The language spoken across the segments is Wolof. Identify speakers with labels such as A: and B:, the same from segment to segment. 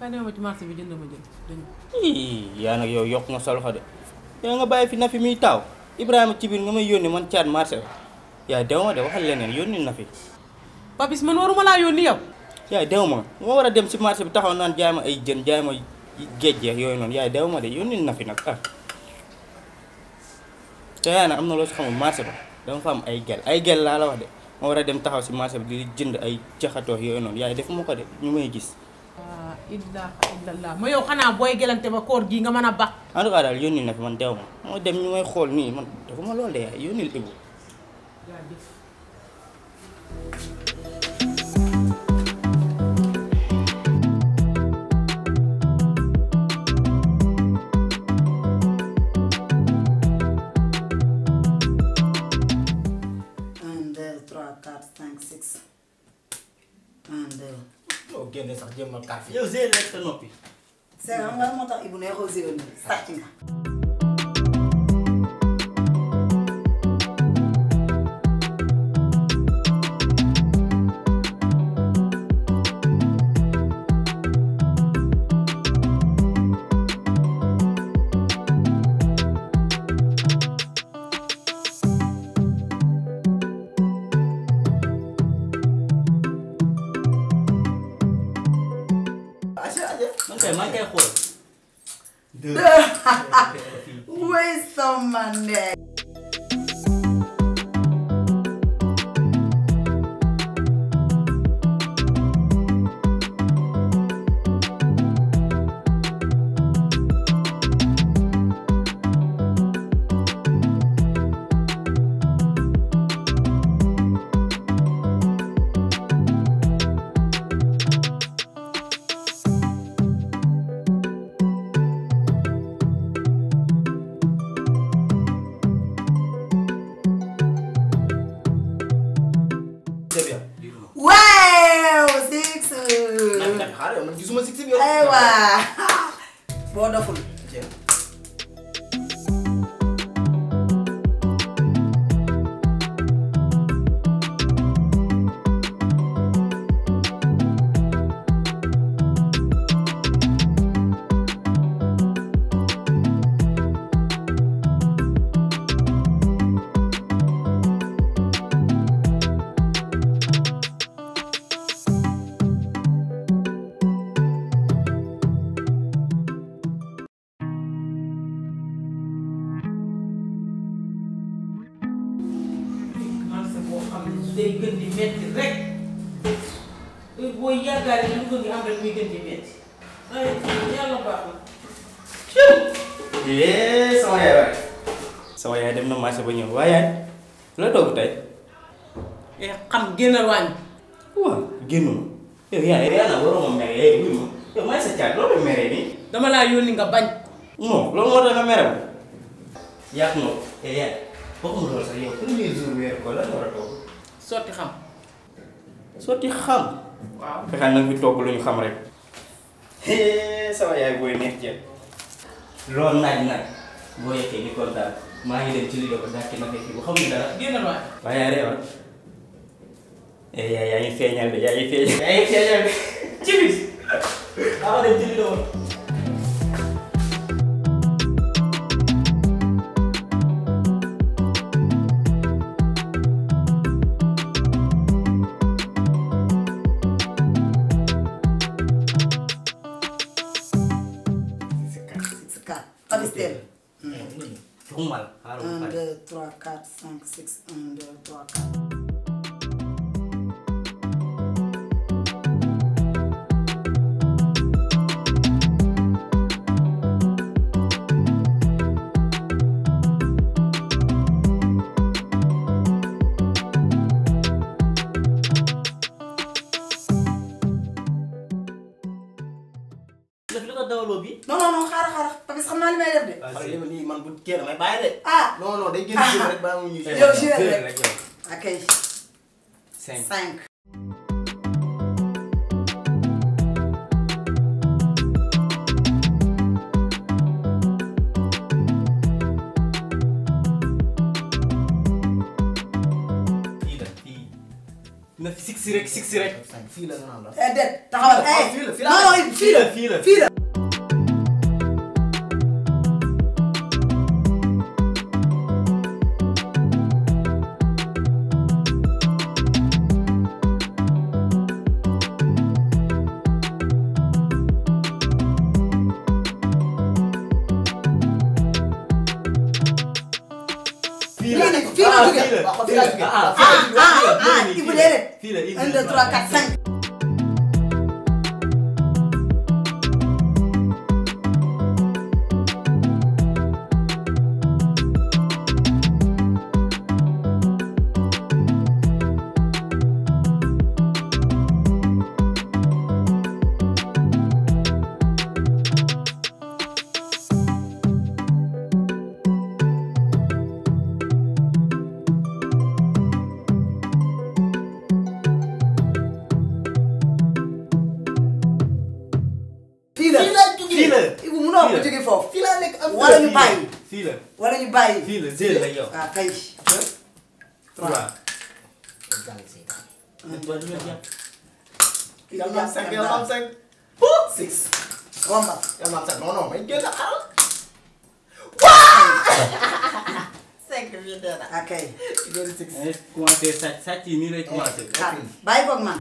A: Kan ma ci marché bi jënd ma jënd dañu.
B: yaa nag yow yokk nga sa loxo de yaa nga bàyyi fi Nafi muy taaw Ibrahima ci biir nga may yónni man caat marché ba yaa dew ma de waxal leneen yónni Nafi.
A: Papis man waruma laa yónni yow.
B: yaay dew ma moo war a dem si marché bi taxaw naan jaay ma ay jën jaay ma géej geex yooyu noonu yaay dew ma de yónni Nafi nag ah. te yaa nag am na loo si xamul marché ba dama fa am ay gel laa la wax de ma war a dem taxaw si marché bi di jënd ay jaxatoo yooyu noonu yaay defuma ko de ñu may gis.
A: Ilaha illallah ma yow xanaa booy gelante ba koor gii nga mën a baax.
B: en tout cas daal yónni na fi man dew ma moo dem ñu may xool nii man defuma loolu de yaay yónnil Ibou. génne sax jëmmal kaar fi yow zéel rek sa noppi.
C: c'est xam nga moo tax Ibou neexoo zéel ni sàcc nga.
B: man kay xool.
C: Where's someone there? Wow, six. Aywa. Boo doful.
A: day gën di metti rek boo yàggaale lu ko ngi am rek muy gën di metti ay yàlla baax na.
B: sama yaay waay. sama yaay dem na marché ba ñëw waaye yaay la toog tey.
A: xam génnal wàññi.
B: waaw génnuma. yow yaay na waruma mere yaay wuy ma yow may sa caat loolu mere nii.
A: dama laa yónni nga bañ.
B: non loolu moo tax nga mere ma. yàq nga yaay waxuma loolu sax yow premier jour weer ko lan war a toog.
A: sotti xam.
B: sotti xam. waaw fexeel nag fi togg lu ñu xam rek. sama yaay booy neex ceeb. loolu naaj boo yekkee ni kontaan maa ngi dem ci liggéey ba dàkki na fekk bu xamuñu dara.
A: génnal waay.
B: waaye yaa reewal. yaa ngi feeñal de yaa ngi feeñal de. ci bis. maa dem ci liggéey ba.
C: Papis
B: 1,
C: 2, 3, 4, 5, 6, 1, 2, 3, 4. Non, xaaral Papis xam naa li may def de.
B: waaw lii man bu kii damay bàyyi de.
C: ah
B: non day génn rek ba mu ñu.
C: yow jërëjëf rek ok. 5.
B: na fi six rek.
D: fii la nga naan la.
C: déet taxawal
D: fii la
C: fii la. Ibu déedéet. 1 2 3 4 5. Ibu munoo ko jógee foofu.
D: fii laa nekk am
C: wala ñu bàyyi.
B: fii la.
C: wala ñu bàyyi.
B: fii la zéro la yow.
C: ah kay. 3.
D: yàlla am 5 yàlla am 5. 6.
C: romba.
D: yàlla am 5 non may génn xaaral. 5 bi dee na.
C: ah kay.
D: génn 6.
B: commencé sàcc yi nii lay commencé.
C: bàyyi koog man.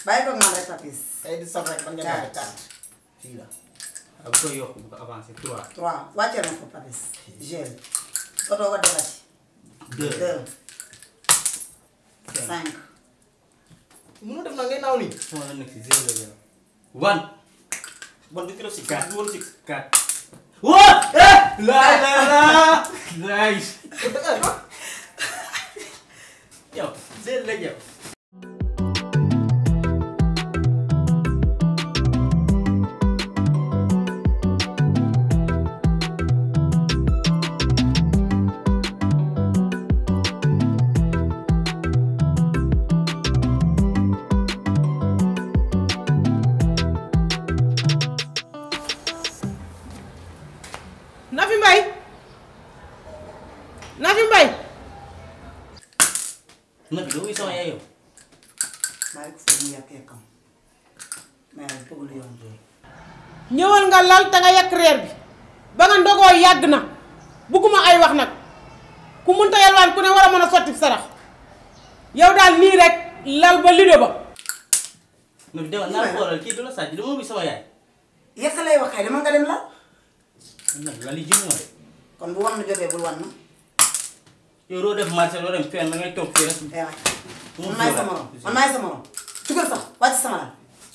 C: bàyyi ko man rek Papis.
D: ay di saf rek man nga def 4. fii la.
B: bu koy yokk bu ko avancé 3.
C: 3 wàccee na ko Papis. gel. oto ko defati. 2. 5.
D: mënoo def na ngay naaw nii.
B: sama la nekk si 0 la yow. 1. bon du trop si 4 du woon 6. 4. waa. la. nice. yow 0 la yow.
A: Nafi Mbaye Nafi Mbaye.
B: Nafi doo wuyu sama yaay yow.
C: maa ngi ko mu yàq yàqam mais nag bëggul yoon.
A: ñëwal nga lal te nga yàq reer bi ba nga ndogoo yàgg na bugguma ay wax nag ku munta yalwaan ku ne war a mën a sotti sarax yow daal nii rek lal ba lido ba.
B: Nafi demal naa xoolal kii du la sàcc dama wuyu sama yaay.
C: yàq lay wax kay dama nga dem la.
B: Nafi la li jëm ma de.
C: kon bu wan na jotee bul wan na.
B: yow doo def marché doo dem fenn da ngay toog fii rek.
C: man maay sa morom man maay sa morom. jugal sax wàcc sama la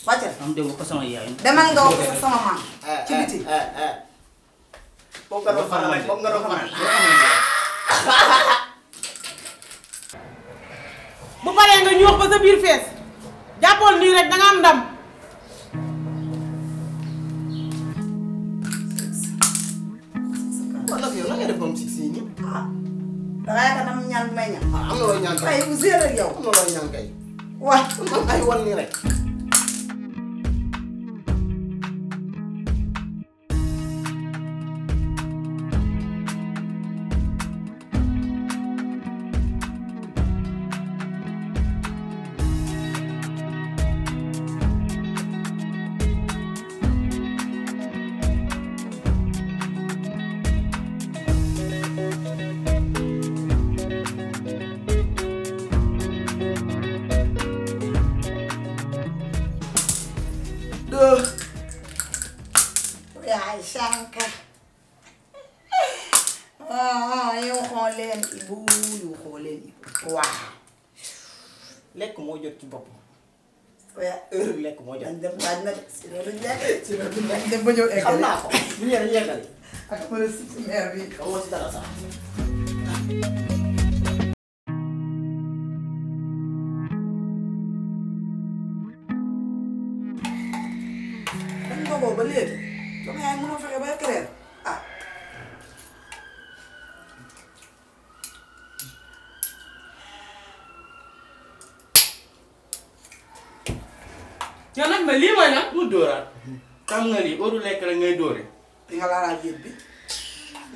C: wàccal.
B: am dégg ko sama yaay.
C: demal nga wax ko sama maam. ci biti.
D: boobu nga doon faral boobu nga doon faral.
A: bu paree nga ñuux ba sa biir fees jàppoon nii rek da nga am ndam.
D: waaw Nafi yow nan ngay def moom 6 yi nii.
C: da ngaa yaakaar ne ñaan bi may ñaan.
D: am na looy ñaan kay.
C: waaye bu zéro rek yow.
D: am na looy ñaan kay.
C: waaw.
D: man ay wan nii rek.
C: leen Ibu yuuxoo leen Ibu. waaw.
D: lekk moo jot ci bopp.
C: waaye
D: heure lekk moo jot.
C: dañ dem waaj na de si loolu lekk. si loolu lekk dem ba ñëw eggali.
D: xam naa ko bu ñu yéene yeggali.
C: ak ma ne si mère bi.
D: xamoo si dara sax.
C: dañ ndogoo ba léegi. sama yaay mënoo fexe ba créer ah.
A: yow nag ma lii mooy lan.
B: mu dóoraat. xam nga lii óoru lekk rek ngay dóore.
C: di nga laalaat yéet bi.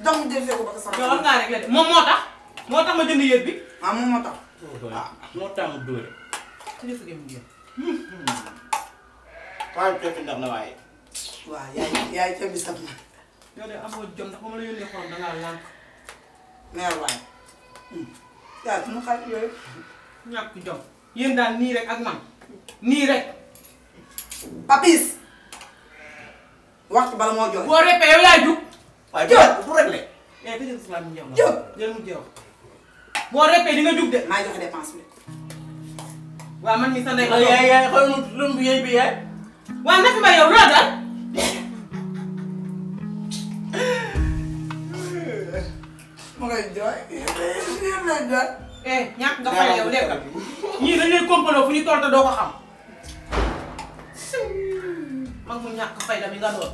C: donc mu jël ko ba ko sama.
A: yow war ngaa rek la de moom moo tax ma jënd yéet bi.
C: ah moom moo tax.
B: moo tax mu dóore.
A: kilifa gi mu génn.
D: waaye fekk ndax na waaye.
C: waaw yaay ceeb bi saf na.
A: yow de amoo jom ndax ba ma la yónnee xorom dangaa lànk.
C: mère waay. yaa sunu xarit yooyu.
A: ñàkk jom yéen daal nii rek ak man nii rek.
C: Papis. waxtu bala moo jooy.
A: boo reppee yow yaa jug.
D: waaye bu réglé.
A: eh ka jël si laa mu jeex.
C: Jóg.
A: jël mu jeex. boo reppee di nga jug de.
C: maa joxe dépense bi.
A: waaw man mi sa ndey.
B: yaay xool mu lumb yéey bi yaay.
A: waaw na fi ma yow loo dal.
C: ma koy jooy. yéen lay jooy.
A: eh ñàkk nga fay yow lekkal ñii dañ lay kompaloo fu ñu toll te doo ko xam. mag mu ñàkk fayda mi nga doon.